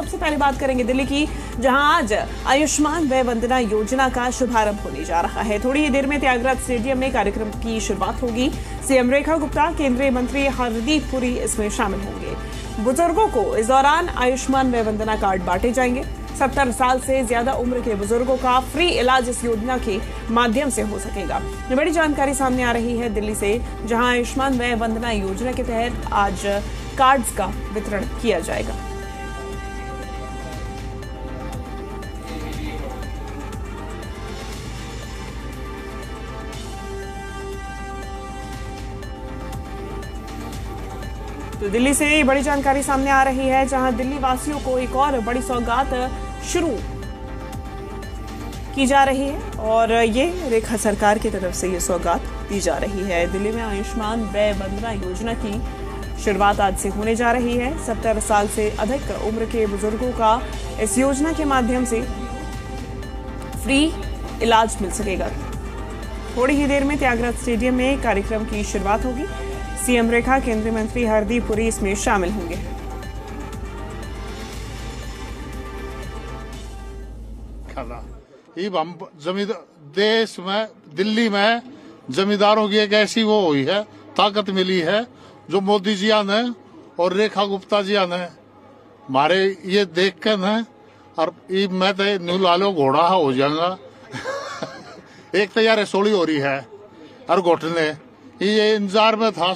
सबसे पहले बात करेंगे दिल्ली की, जहां आज आयुष्मान वय वंदना योजना का शुभारंभ होने जा रहा है। थोड़ी ही देर में त्यागराज स्टेडियम में कार्यक्रम की शुरुआत होगी। सीएम रेखा गुप्ता, केंद्रीय मंत्री हरदीप पुरी इसमें शामिल होंगे। बुजुर्गों को इस दौरान आयुष्मान वय वंदना कार्ड बांटे जाएंगे। 70 साल से ज्यादा उम्र के बुजुर्गों का फ्री इलाज इस योजना के माध्यम से हो सकेगा। बड़ी जानकारी सामने आ रही है दिल्ली से, जहां आयुष्मान वय वंदना योजना के तहत आज कार्ड्स का वितरण किया जाएगा। तो दिल्ली से बड़ी जानकारी सामने आ रही है, जहां दिल्ली वासियों को एक और बड़ी सौगात शुरू की जा रही है और ये रेखा सरकार की तरफ से ये सौगात दी जा रही है। दिल्ली में आयुष्मान वय वंदना योजना की शुरुआत आज से होने जा रही है। 70 साल से अधिक उम्र के बुजुर्गों का इस योजना के माध्यम से फ्री इलाज मिल सकेगा। थोड़ी ही देर में त्यागराज स्टेडियम में कार्यक्रम की शुरुआत होगी। सीएम रेखा, केंद्रीय मंत्री हरदीप पुरी इसमें शामिल होंगे। हम देश में, दिल्ली में जमींदारों की एक ऐसी वो हुई है, ताकत मिली है, जो मोदी जी ने और रेखा गुप्ता जी ने हमारे ये देख कर न, और मैं तो न्यू लालो घोड़ा हो जाऊंगा। एक तो यार रसोड़ी हो रही है और घुटने ये इंतजार में था।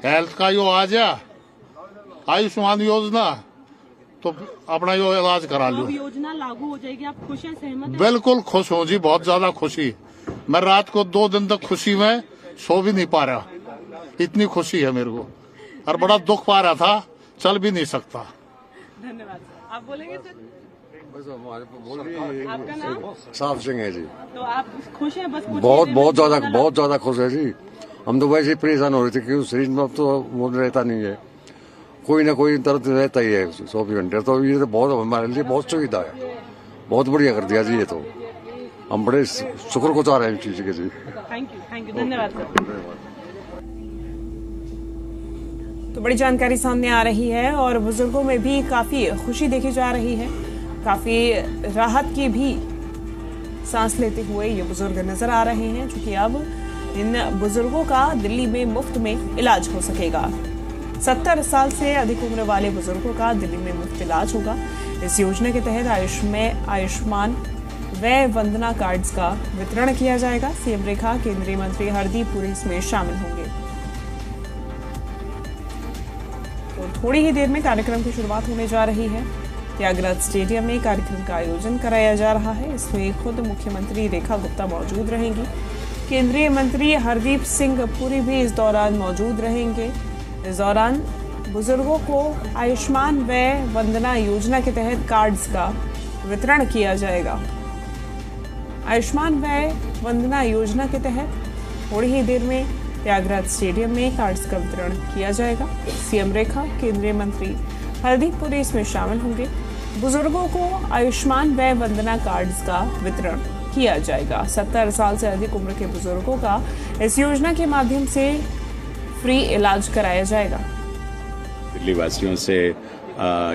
हेल्थ का यो आ जा आयुष्मान योजना, तो अपना यो इलाज करा लो। योजना लागू हो जाएगी, आप खुश हैं, सहमत हैं? बिल्कुल खुश हूँ जी, बहुत ज्यादा खुशी। मैं रात को 2 दिन तक खुशी में सो भी नहीं पा रहा, इतनी खुशी है मेरे को, और बड़ा दुख पा रहा था, चल भी नहीं सकता। धन्यवाद। आप बोलेंगे सर? आपका नाम? साफ सिंह है जी। तो आप खुश हैं? बस बहुत ज्यादा खुश है जी। हम तो वैसे ही परेशान हो रहे थे क्योंकि शरीर में अब तो वो रहता नहीं है, कोई ना कोई दर्द रहता ही है 24 घंटे। तो ये तो बहुत हमारे लिए बहुत सुविधा है, बहुत बढ़िया कर दिया जी। ये तो हम बड़े शुक्रगुजार हैं इस चीज के जी। थैंक यू, धन्यवाद सर। तो बड़ी जानकारी सामने आ रही है और बुजुर्गों में भी काफी खुशी देखी जा रही है, काफी राहत की भी सांस लेते हुए ये बुजुर्ग नजर आ रहे हैं, क्योंकि अब इन बुजुर्गों का दिल्ली में मुफ्त में इलाज हो सकेगा। 70 साल से अधिक उम्र वाले बुजुर्गों का दिल्ली में मुफ्त इलाज होगा। इस योजना के तहत आयुष्मान वय वंदना कार्ड्स का वितरण किया जाएगा। सीएम रेखा, केंद्रीय मंत्री हरदीप पुरी इसमें शामिल होंगे। तो थोड़ी ही देर में कार्यक्रम की शुरुआत होने जा रही है। त्यागराज स्टेडियम में कार्यक्रम का आयोजन कराया जा रहा है। इसमें खुद मुख्यमंत्री रेखा गुप्ता मौजूद रहेंगी। केंद्रीय मंत्री हरदीप सिंह पुरी भी इस दौरान मौजूद रहेंगे। इस दौरान बुजुर्गों को आयुष्मान वय वंदना योजना के तहत कार्ड्स का वितरण किया जाएगा। आयुष्मान वय वंदना योजना के तहत थोड़ी ही देर में त्यागराज स्टेडियम में कार्ड्स का वितरण किया जाएगा। सीएम रेखा, केंद्रीय मंत्री हरदीप पुरी इसमें शामिल होंगे। बुजुर्गों को आयुष्मान वय वंदना कार्ड्स का वितरण किया जाएगा। 70 साल से अधिक उम्र के बुजुर्गों का इस योजना के माध्यम से फ्री इलाज कराया जाएगा। दिल्ली वासियों से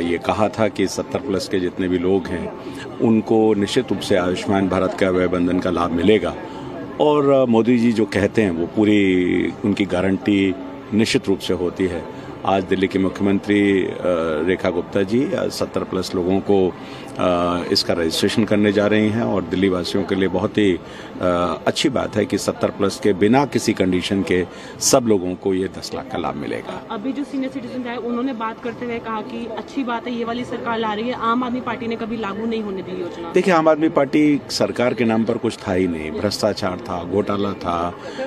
ये कहा था कि 70 प्लस के जितने भी लोग हैं उनको निश्चित रूप से आयुष्मान भारत का वय वंदन का लाभ मिलेगा, और मोदी जी जो कहते हैं वो पूरी उनकी गारंटी निश्चित रूप से होती है। आज दिल्ली के मुख्यमंत्री रेखा गुप्ता जी 70 प्लस लोगों को इसका रजिस्ट्रेशन करने जा रही हैं, और दिल्ली वासियों के लिए बहुत ही अच्छी बात है कि 70 प्लस के बिना किसी कंडीशन के सब लोगों को ये 10 लाख का लाभ मिलेगा। अभी जो सीनियर सिटीजन है उन्होंने बात करते हुए कहा कि अच्छी बात है, ये वाली सरकार ला रही है, आम आदमी पार्टी ने कभी लागू नहीं होने दी योजना। देखिए, आम आदमी पार्टी सरकार के नाम पर कुछ था ही नहीं। भ्रष्टाचार था, घोटाला था,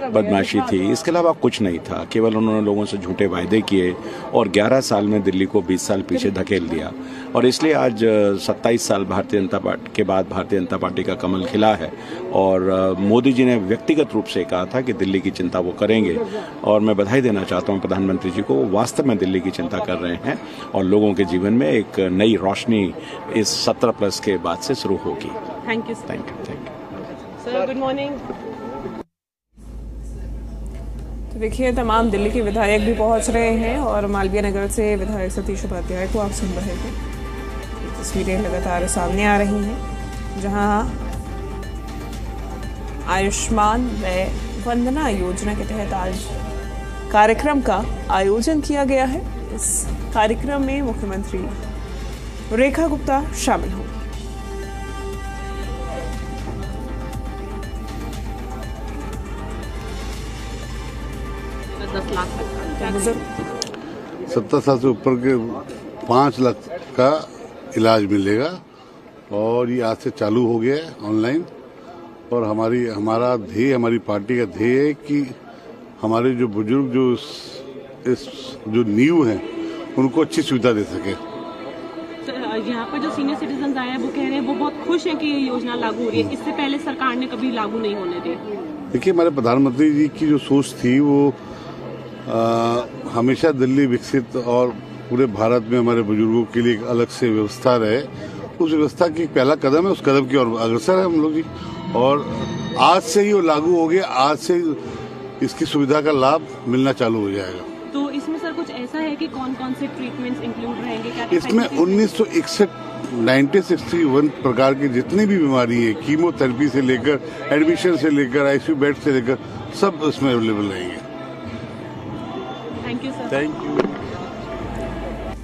बदमाशी थी, इसके अलावा कुछ नहीं था। केवल उन्होंने लोगों से झूठे वायदे किए और 11 साल में दिल्ली को 20 साल पीछे धकेल दिया, और इसलिए आज 27 साल भारतीय जनता पार्टी के बाद भारतीय जनता पार्टी का कमल खिला है। और मोदी जी ने व्यक्तिगत रूप से कहा था कि दिल्ली की चिंता वो करेंगे, और मैं बधाई देना चाहता हूं प्रधानमंत्री जी को, वास्तव में दिल्ली की चिंता कर रहे हैं और लोगों के जीवन में एक नई रोशनी इस 17 प्लस के बाद से शुरू होगी। Thank you sir. Good morning. तो देखिए, तमाम दिल्ली के विधायक भी पहुंच रहे हैं और मालवीय नगर से विधायक सतीश उपाध्याय को आप सुन रहे थे। तस्वीरें लगातार सामने आ रही हैं, जहां आयुष्मान व वंदना योजना के तहत आज कार्यक्रम का आयोजन किया गया है। इस कार्यक्रम में मुख्यमंत्री रेखा गुप्ता शामिल होंगी। तो 70 साल से ऊपर के 5 लाख का इलाज मिलेगा और ये आज से चालू हो गया है ऑनलाइन। और हमारा ध्येय, हमारी पार्टी का ध्येय है कि हमारे जो बुजुर्ग जो इस जो नींव है उनको अच्छी सुविधा दे सके। यहाँ पर जो सीनियर सिटीजन आए हैं वो कह रहे हैं वो बहुत खुश हैं कि ये योजना लागू हो रही है, इससे पहले सरकार ने कभी लागू नहीं होने दी। देखिए, हमारे प्रधानमंत्री जी की जो सोच थी वो हमेशा दिल्ली विकसित और पूरे भारत में हमारे बुजुर्गों के लिए एक अलग से व्यवस्था रहे। उस व्यवस्था की पहला कदम है, उस कदम की ओर अग्रसर है हम लोग जी। और आज से ही वो लागू हो गया, आज से इसकी सुविधा का लाभ मिलना चालू हो जाएगा। तो इसमें सर कुछ ऐसा है कि कौन कौन से ट्रीटमेंट्स इंक्लूड रहेंगे? क्या इसमें 1961 प्रकार की जितनी भी बीमारी है, कीमोथेरेपी से लेकर एडमिशन से लेकर आईसीयू बेड से लेकर सब इसमें अवेलेबल रहेंगे। Thank you sir. Thank you.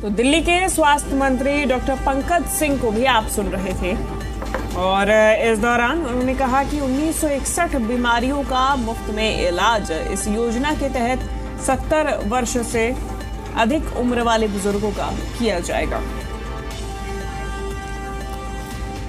तो दिल्ली के स्वास्थ्य मंत्री डॉक्टर पंकज सिंह को भी आप सुन रहे थे और इस दौरान उन्होंने कहा कि 1961 बीमारियों का मुफ्त में इलाज इस योजना के तहत 70 वर्ष से अधिक उम्र वाले बुजुर्गों का किया जाएगा।